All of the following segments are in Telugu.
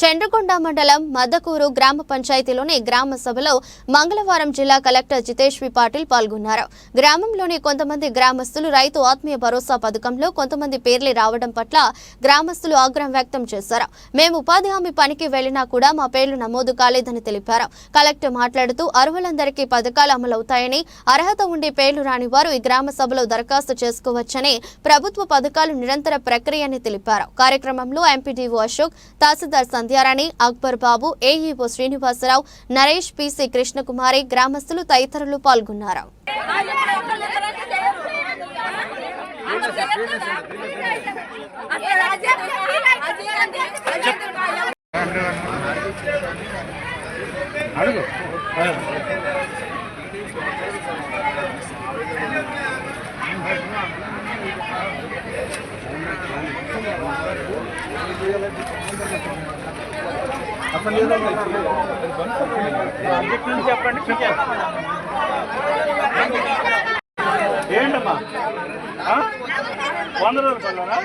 చంద్రకొండ మండలం మద్దకూరు గ్రామ పంచాయతీలోని గ్రామ సభలో మంగళవారం జిల్లా కలెక్టర్ జితేష్ వి పాటిల్ పాల్గొన్నారు. గ్రామంలోని కొంతమంది గ్రామస్తులు రైతు ఆత్మీయ భరోసా పథకంలో కొంతమంది పేర్లు రావడం పట్ల గ్రామస్తులు ఆగ్రహం వ్యక్తం చేశారు. మేము ఉపాధి హామీ పనికి వెళ్లినా కూడా మా పేర్లు నమోదు కాలేదని తెలిపారు. కలెక్టర్ మాట్లాడుతూ అర్హులందరికీ పథకాలు అమలవుతాయని, అర్హత ఉండి పేర్లు రాని వారు ఈ గ్రామ సభలో దరఖాస్తు చేసుకోవచ్చని, ప్రభుత్వ పథకాలు నిరంతర ప్రక్రియ అని తెలిపారు. కార్యక్రమంలో ఎంపీడీఓ అశోక్, తహసీల్దార్ సంధ్యారాణి, అక్బర్ బాబు, ఏఈఓ శ్రీనివాసరావు, నరేష్, పీసీ కృష్ణకుమారి, గ్రామస్తులు తదితరులు పాల్గొన్నారు. చెప్పండి ఏంటమ్మా 100 రూపాయలనా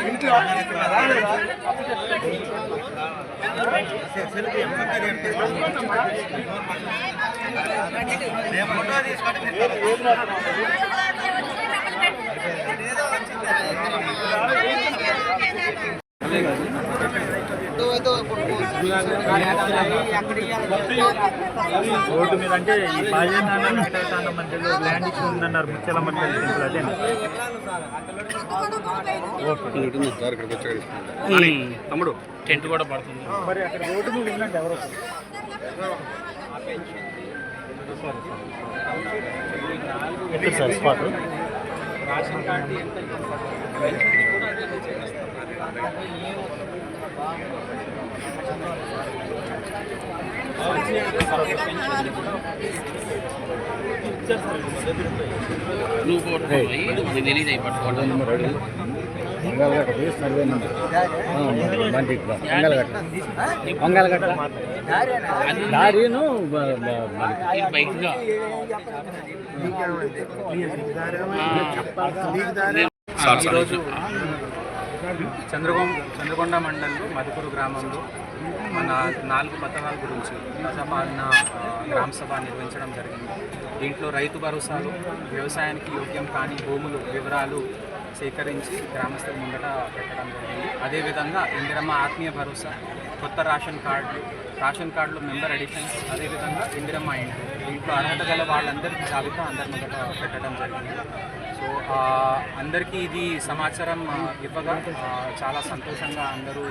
ఇంట్లో రోడ్డు మీద అంటే ఈ బాజేనాన్న వెంకటేశ్వర మధ్యలో ల్యాండ్ ఇచ్చి ఉందన్నారు. ముచ్చలమ్మ టెంపుల్ అదే తమ్ముడు టెంట్ కూడా పడుతుంది. మరి అక్కడ రోడ్డు మీద ఉందండి ఎవరో ఎక్కడ సార్ స్పాట్ రేషన్ కార్డు ఎంత కూడా అదే చేస్తారు. చంద్రకొండ మండలంలో మద్దకూరు గ్రామంలో మన 4 పథకాల గురించి ప్రజాపాలన గ్రామ సభ నిర్వహించడం జరిగింది. దీంట్లో రైతు భరోసాలు, వ్యవసాయానికి యోగ్యం కాని భూములు వివరాలు సేకరించి గ్రామస్తుల ముందట పెట్టడం జరిగింది. అదేవిధంగా ఇందిరమ్మ ఆత్మీయ భరోసా, కొత్త రేషన్ కార్డులో మెంబర్ అడిషన్స్, అదేవిధంగా ఇందిరమ్మ ఇంటి, దీంట్లో అర్హత గల వాళ్ళందరికీ జాబితా అందరి ముందట పెట్టడం జరిగింది. సో అందరికీ ఇది సమాచారం ఇవ్వగా చాలా సంతోషంగా అందరూ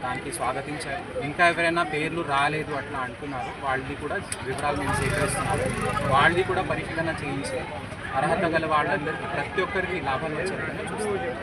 దానికి స్వాగతించారు. ఇంకా ఎవరైనా పేర్లు రాలేదు అట్లా అంటున్నారు, వాళ్ళది కూడా వివరాలు మేము సేకరిస్తున్నాము. వాళ్ళది కూడా పరిశీలన చేయించి అర్హత గల వాళ్ళందరికీ ప్రతి ఒక్కరికి లాభాలు వచ్చే విధంగా చూస్తున్నాం.